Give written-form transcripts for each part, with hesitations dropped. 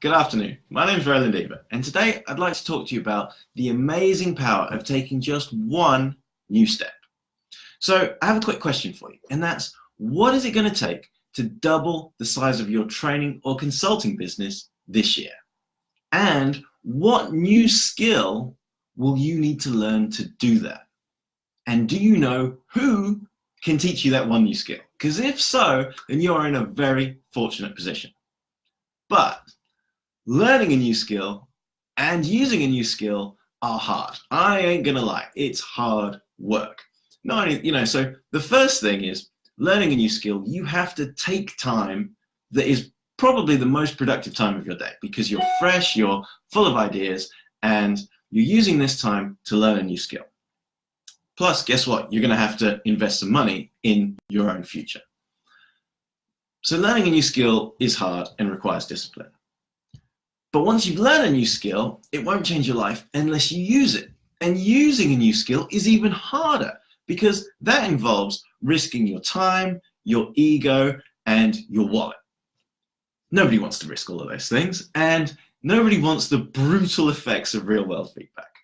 Good afternoon. My name is Roland Ebert, and today I'd like to talk to you about the amazing power of taking just one new step. So I have a quick question for you, and that's, what is it going to take to double the size of your training or consulting business this year? And what new skill will you need to learn to do that? And do you know who can teach you that one new skill? Because if so, then you are in a very fortunate position. But learning a new skill and using a new skill are hard. I ain't gonna lie, it's hard work. Not only, so the first thing is learning a new skill. You have to take time that is probably the most productive time of your day because you're fresh, you're full of ideas, and you're using this time to learn a new skill. Plus, guess what? You're gonna have to invest some money in your own future. So learning a new skill is hard and requires discipline. But once you've learned a new skill, it won't change your life unless you use it. And using a new skill is even harder because that involves risking your time, your ego, and your wallet. Nobody wants to risk all of those things, and nobody wants the brutal effects of real-world feedback.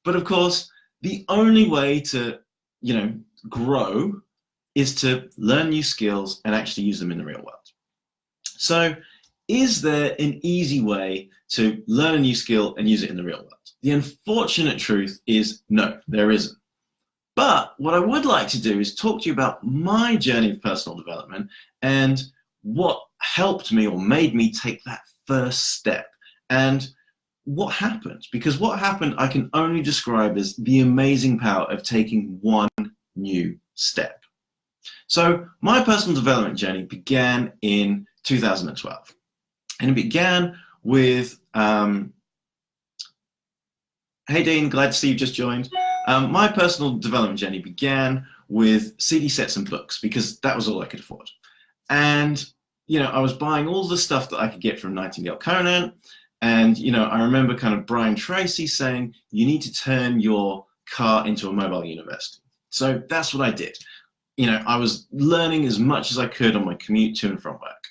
But of course, the only way to, grow is to learn new skills and actually use them in the real world. So, is there an easy way to learn a new skill and use it in the real world? The unfortunate truth is no, there isn't. But what I would like to do is talk to you about my journey of personal development and what helped me or made me take that first step and what happened. Because what happened I can only describe as the amazing power of taking one new step. So my personal development journey began in 2012. And it began with, hey Dean, glad to see you just joined. My personal development journey began with CD sets and books because that was all I could afford. And, I was buying all the stuff that I could get from Nightingale Conant. And, I remember kind of Brian Tracy saying, you need to turn your car into a mobile university. So that's what I did. I was learning as much as I could on my commute to and from work.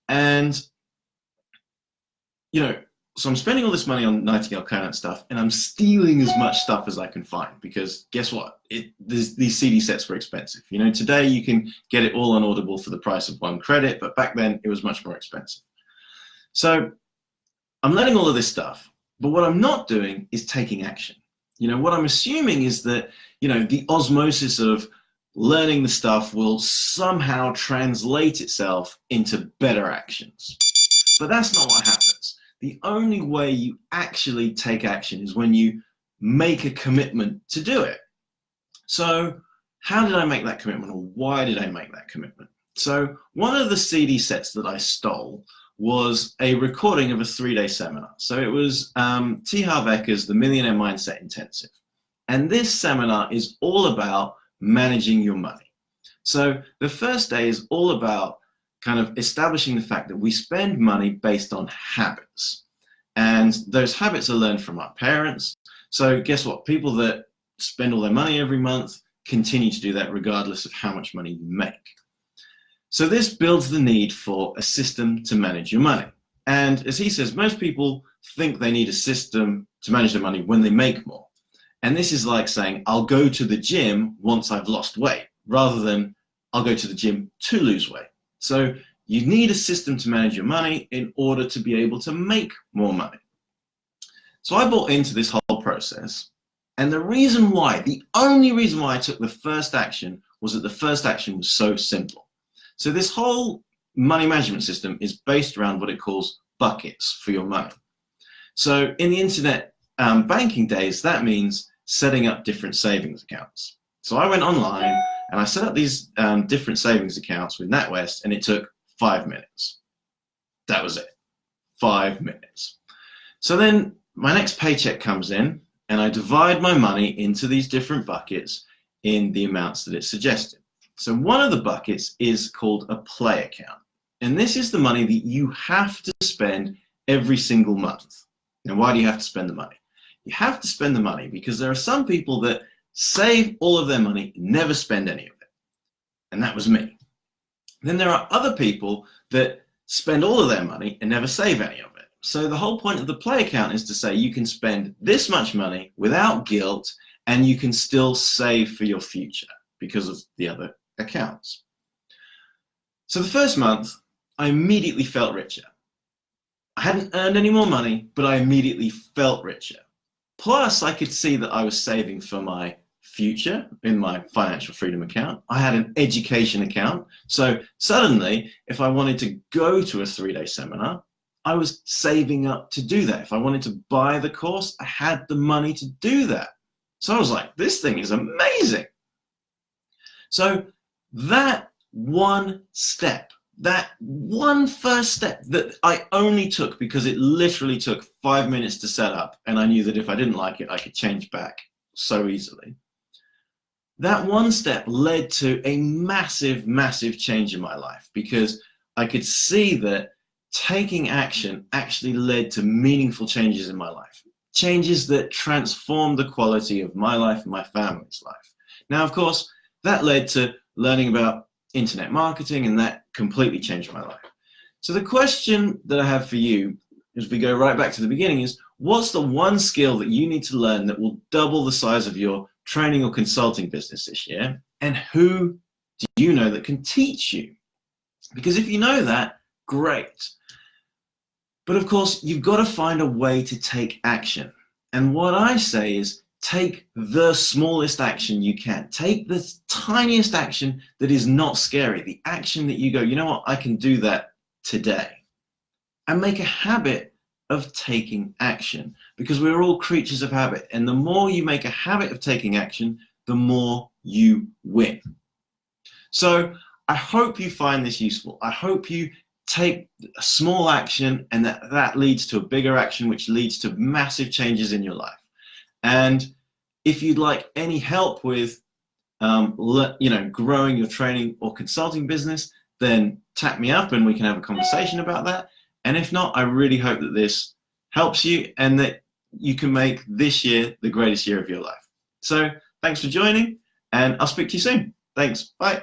And so I'm spending all this money on Nightingale Conant stuff, and I'm stealing as much stuff as I can find because guess what? These CD sets were expensive. Today you can get it all on Audible for the price of one credit, but back then it was much more expensive. So I'm learning all of this stuff, but what I'm not doing is taking action. What I'm assuming is that, the osmosis of learning the stuff will somehow translate itself into better actions. But that's not what happens. The only way you actually take action is when you make a commitment to do it. So how did I make that commitment, or why did I make that commitment? So one of the CD sets that I stole was a recording of a 3-day seminar. So it was T. Harv Eker's The Millionaire Mindset Intensive. And this seminar is all about managing your money. So the first day is all about kind of establishing the fact that we spend money based on habits. And those habits are learned from our parents. So guess what? People that spend all their money every month continue to do that regardless of how much money you make. So this builds the need for a system to manage your money. And as he says, most people think they need a system to manage their money when they make more. And this is like saying, I'll go to the gym once I've lost weight, rather than I'll go to the gym to lose weight. So you need a system to manage your money in order to be able to make more money. So I bought into this whole process. And the only reason why I took the first action was that the first action was so simple. So this whole money management system is based around what it calls buckets for your money. So in the internet banking days, that means setting up different savings accounts. So I went online and I set up these different savings accounts with NatWest, and it took 5 minutes. That was it, 5 minutes. So then my next paycheck comes in, and I divide my money into these different buckets in the amounts that it suggested. So one of the buckets is called a play account. And this is the money that you have to spend every single month. Now, why do you have to spend the money? You have to spend the money because there are some people that save all of their money, never spend any of it. And that was me. Then there are other people that spend all of their money and never save any of it. So the whole point of the play account is to say you can spend this much money without guilt, and you can still save for your future because of the other accounts. So the first month, I immediately felt richer. I hadn't earned any more money, but I immediately felt richer. Plus, I could see that I was saving for my future in my financial freedom account. I had an education account. So suddenly, if I wanted to go to a 3-day seminar, I was saving up to do that. If I wanted to buy the course, I had the money to do that. So I was like, this thing is amazing. So that one step, that one first step that I only took because it literally took 5 minutes to set up, and I knew that if I didn't like it, I could change back so easily. That one step led to a massive, massive change in my life, because I could see that taking action actually led to meaningful changes in my life. Changes that transformed the quality of my life and my family's life. Now, of course, that led to learning about internet marketing, and that completely changed my life. So the question that I have for you, as we go right back to the beginning, is what's the one skill that you need to learn that will double the size of your training or consulting business this year? And who do you know that can teach you? Because if you know that, great. But of course, you've got to find a way to take action. And what I say is take the smallest action you can. Take the tiniest action that is not scary. The action that you go, you know what, I can do that today. And make a habit of taking action, because we're all creatures of habit. And the more you make a habit of taking action, the more you win. So I hope you find this useful. I hope you take a small action, and that leads to a bigger action, which leads to massive changes in your life. And if you'd like any help with growing your training or consulting business, then tap me up and we can have a conversation about that. And if not, I really hope that this helps you and that you can make this year the greatest year of your life. So thanks for joining, and I'll speak to you soon. Thanks. Bye.